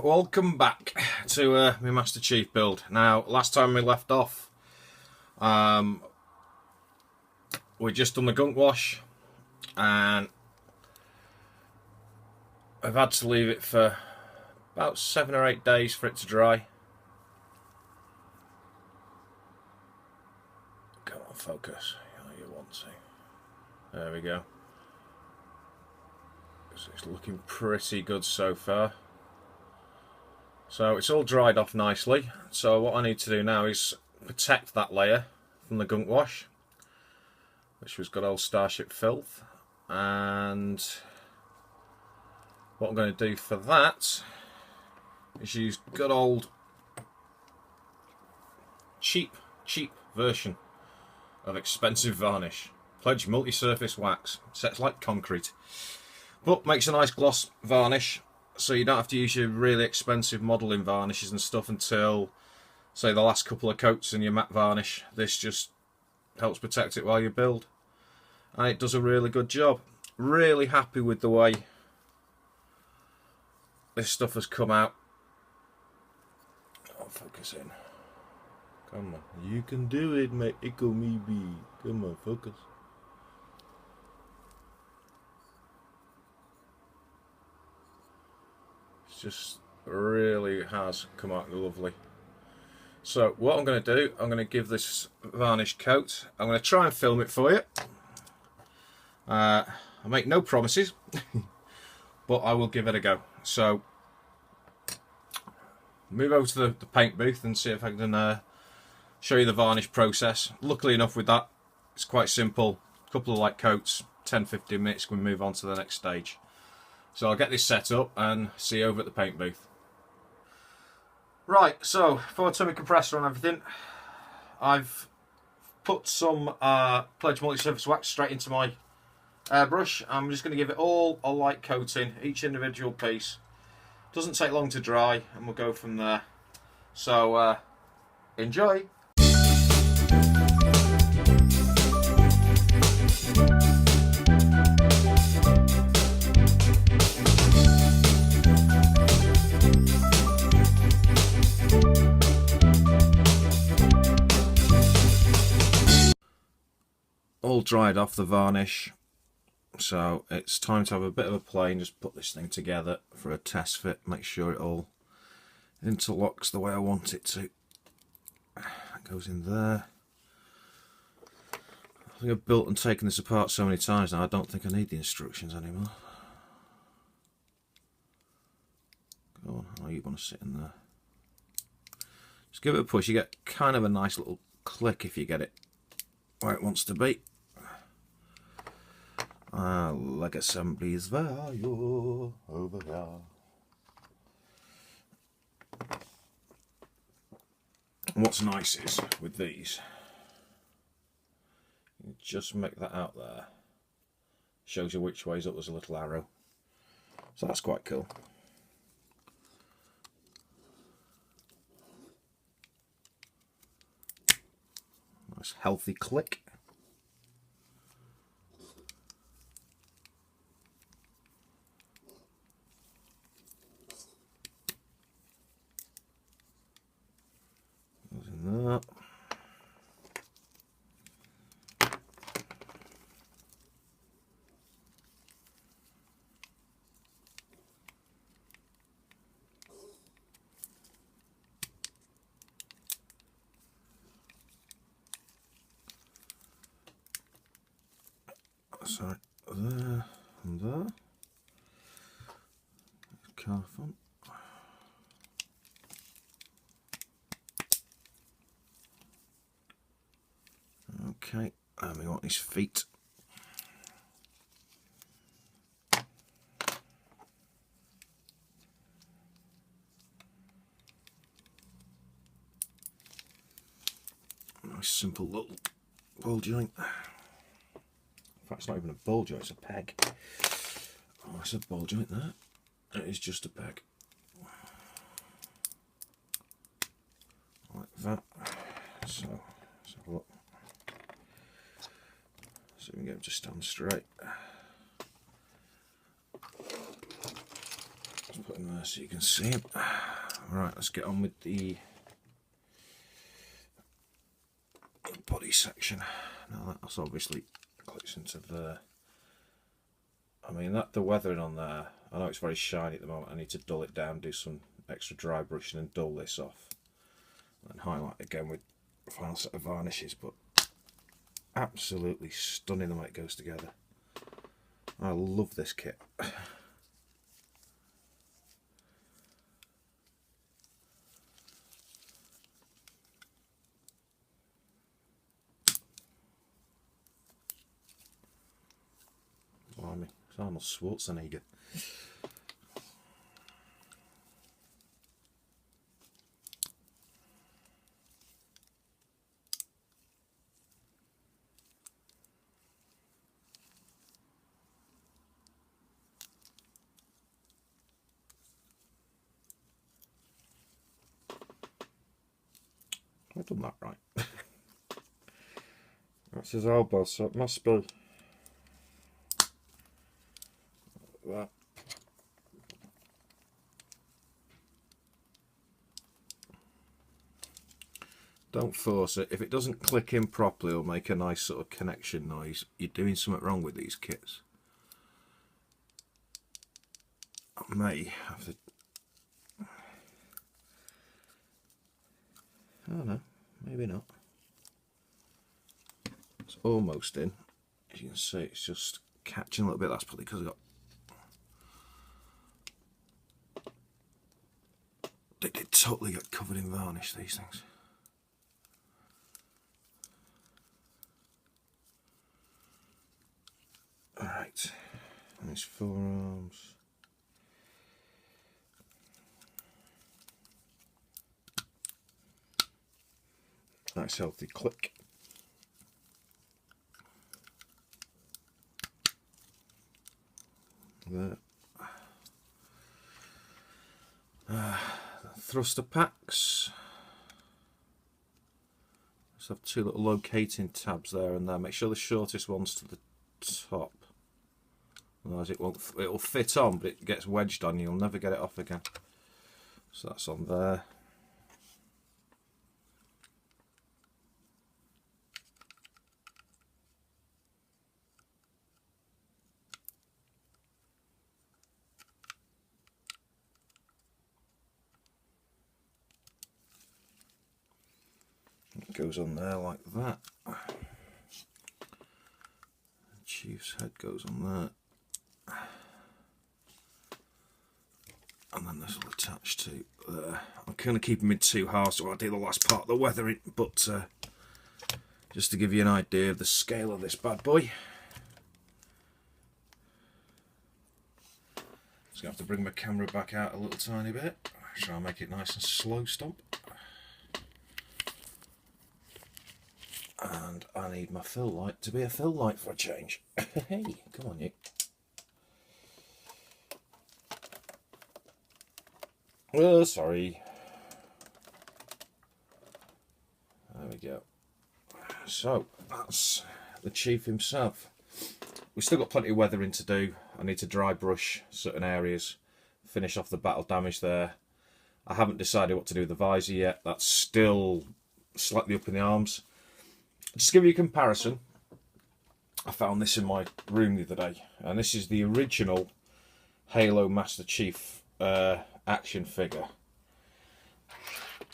welcome back to my Master Chief build. Now, last time we left off, we just done the gunk wash, and I've had to leave it for about 7 or 8 days for it to dry. Come on, focus. Oh, you want to. There we go. So it's looking pretty good so far. So it's all dried off nicely. So what I need to do now is protect that layer from the gunk wash, which was good old Starship filth. And what I'm going to do for that is use good old cheap version of expensive varnish. Pledge multi-surface wax. Sets like concrete, but makes a nice gloss varnish, so you don't have to use your really expensive modelling varnishes and stuff until, say, the last couple of coats in your matte varnish. This just helps protect it while you build, and it does a really good job. Really happy with the way this stuff has come out. Oh, focus in. Come on, you can do it, mate. Echo me be. Come on, focus. Just really has come out lovely. So what I'm going to do, I'm going to give this varnish coat. I'm going to try and film it for you. I make no promises, but I will give it a go. So move over to the paint booth and see if I can show you the varnish process. Luckily enough with that, it's quite simple. A couple of light coats, 10-15 minutes, we move on to the next stage. So I'll get this set up and see you over at the paint booth. Right, so before I turn my compressor on everything, I've put some Pledge multi-surface wax straight into my airbrush. I'm just going to give it all a light coating, each individual piece. Doesn't take long to dry, and we'll go from there. So enjoy. All dried off the varnish, so it's time to have a bit of a play and just put this thing together for a test fit, make sure it all interlocks the way I want it to. That goes in there. I think I've built and taken this apart so many times now I don't think I need the instructions anymore. Go on, oh, you want to sit in there. Just give it a push, you get kind of a nice little click if you get it where it wants to be. Leg assemblies value over there. And what's nice is with these, you just make that out there. Shows you which way's up. There's a little arrow, so that's quite cool. Nice healthy click. Goes in there. Sorry, there and there. Careful. Okay, and we want his feet. Nice simple little ball joint. In fact, it's not even a ball joint, it's a peg. Oh, it's a ball joint there. It is just a peg. Like that. So, let's have a look. So we can get him to stand straight. Let's put put him there so you can see him. Right, let's get on with the body section. Now that's obviously clicks into there. I mean, that the weathering on there, I know it's very shiny at the moment. I need to dull it down, do some extra dry brushing and dull this off. And highlight again with a final set of varnishes, but absolutely stunning the way it goes together. I love this kit. Blimey, it's Arnold Schwarzenegger. I've done that right. That's his elbow, so it must be that. Don't force it. If it doesn't click in properly or make a nice sort of connection noise, you're doing something wrong with these kits. I may have to... I don't know, maybe not. It's almost in. As you can see, it's just catching a little bit. That's probably because I got... They totally get covered in varnish, these things. Alright, and his forearms. Nice healthy click. There. Thruster packs. Just have two little locating tabs there and there. Make sure the shortest one's to the top. Otherwise it'll fit on, but it gets wedged on. You'll never get it off again. So that's on there. It goes on there like that. The Chief's head goes on there. And then this will attach to there. I'm going to keep them in two halves so I'll do the last part of the weathering, but just to give you an idea of the scale of this bad boy. Just going to have to bring my camera back out a little tiny bit. Try and make it nice and slow stomp. And I need my fill light to be a fill light for a change. Hey, come on you. Oh, sorry. There we go. So, that's the Chief himself. We've still got plenty of weathering to do. I need to dry brush certain areas, finish off the battle damage there. I haven't decided what to do with the visor yet. That's still slightly up in the arms. Just to give you a comparison, I found this in my room the other day, and this is the original Halo Master Chief action figure.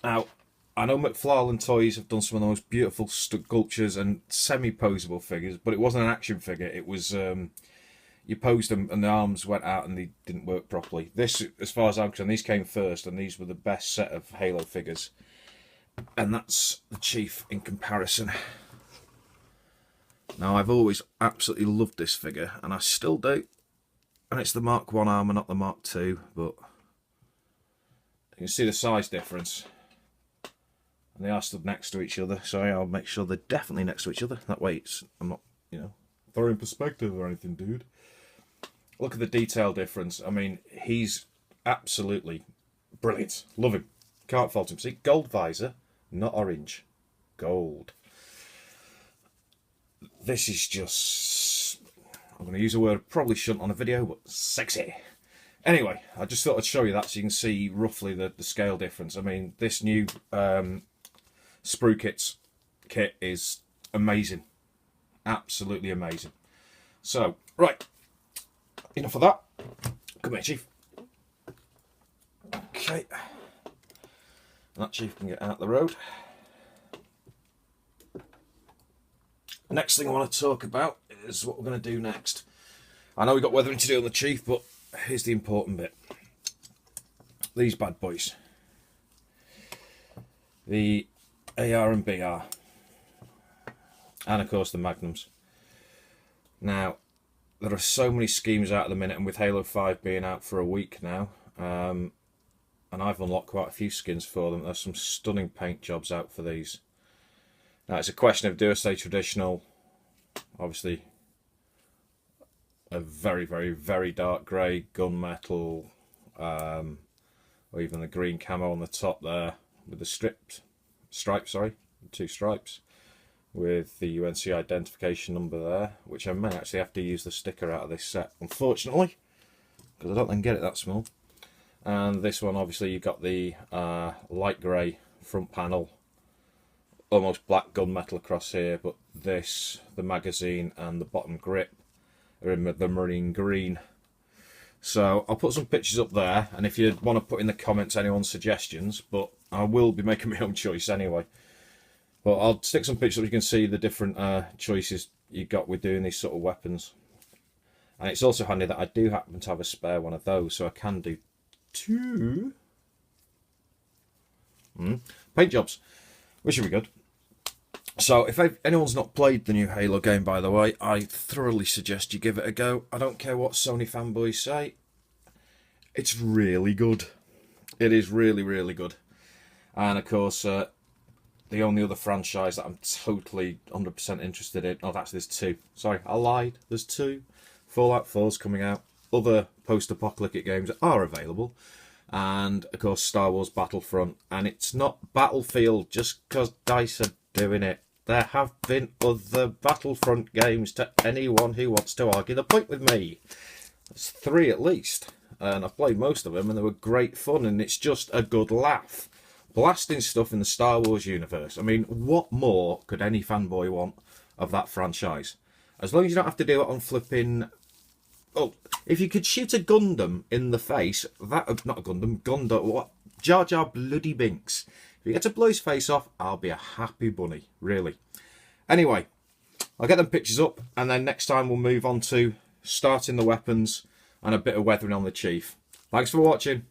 Now, I know McFarlane Toys have done some of the most beautiful sculptures and semi-posable figures, but it wasn't an action figure. It was, you posed them and the arms went out and they didn't work properly. This, as far as I'm concerned, these came first, and these were the best set of Halo figures. And that's the Chief in comparison. Now, I've always absolutely loved this figure, and I still do. And it's the Mark 1 armour, not the Mark 2, but you can see the size difference. And they are stood next to each other, so I'll make sure they're definitely next to each other. That way I'm not, you know, throwing perspective or anything, dude. Look at the detail difference. I mean, he's absolutely brilliant. Love him. Can't fault him. See, gold visor, not orange. Gold. This is just, I'm going to use a word I probably shouldn't on a video, but sexy. Anyway, I just thought I'd show you that so you can see roughly the scale difference. I mean, this new sprue kit is amazing. Absolutely amazing. So, right. Enough of that. Come here, Chief. Okay. That Chief can get out the road. Next thing I want to talk about is what we're going to do next. I know we've got weathering to do on the Chief, but here's the important bit. These bad boys. The AR and BR. And of course the Magnums. Now, there are so many schemes out at the minute, and with Halo 5 being out for a week now, and I've unlocked quite a few skins for them. There's some stunning paint jobs out for these. Now it's a question of, do I stay traditional? Obviously a very, very, very dark grey, gunmetal, or even the green camo on the top there with the stripes, two stripes, with the UNC identification number there, which I may actually have to use the sticker out of this set, unfortunately, because I don't then get it that small. And this one, obviously, you've got the light grey front panel, almost black gunmetal across here, but this, the magazine and the bottom grip are in the marine green. So I'll put some pictures up there, and if you want to put in the comments anyone's suggestions, but I will be making my own choice anyway. But I'll stick some pictures so you can see the different choices you got with doing these sort of weapons. And it's also handy that I do happen to have a spare one of those, so I can do two paint jobs, which should be good. So if anyone's not played the new Halo game, by the way, I thoroughly suggest you give it a go. I don't care what Sony fanboys say. It's really good. It is really, really good. And of course, the only other franchise that I'm totally 100% interested in... Oh, actually, there's two. Sorry, I lied. There's two. Fallout 4's coming out. Other post-apocalyptic games are available. And, of course, Star Wars Battlefront. And it's not Battlefield just because DICE are doing it. There have been other Battlefront games, to anyone who wants to argue the point with me. There's 3 at least. And I've played most of them, and they were great fun, and it's just a good laugh. Blasting stuff in the Star Wars universe. I mean, what more could any fanboy want of that franchise? As long as you don't have to do it on flipping... Oh, if you could shoot a Gundam in the face, that... Not a Gundam, what? Jar Jar bloody Binks. If you get to blow his face off, I'll be a happy bunny, really. Anyway, I'll get them pictures up, and then next time we'll move on to starting the weapons and a bit of weathering on the Chief. Thanks for watching.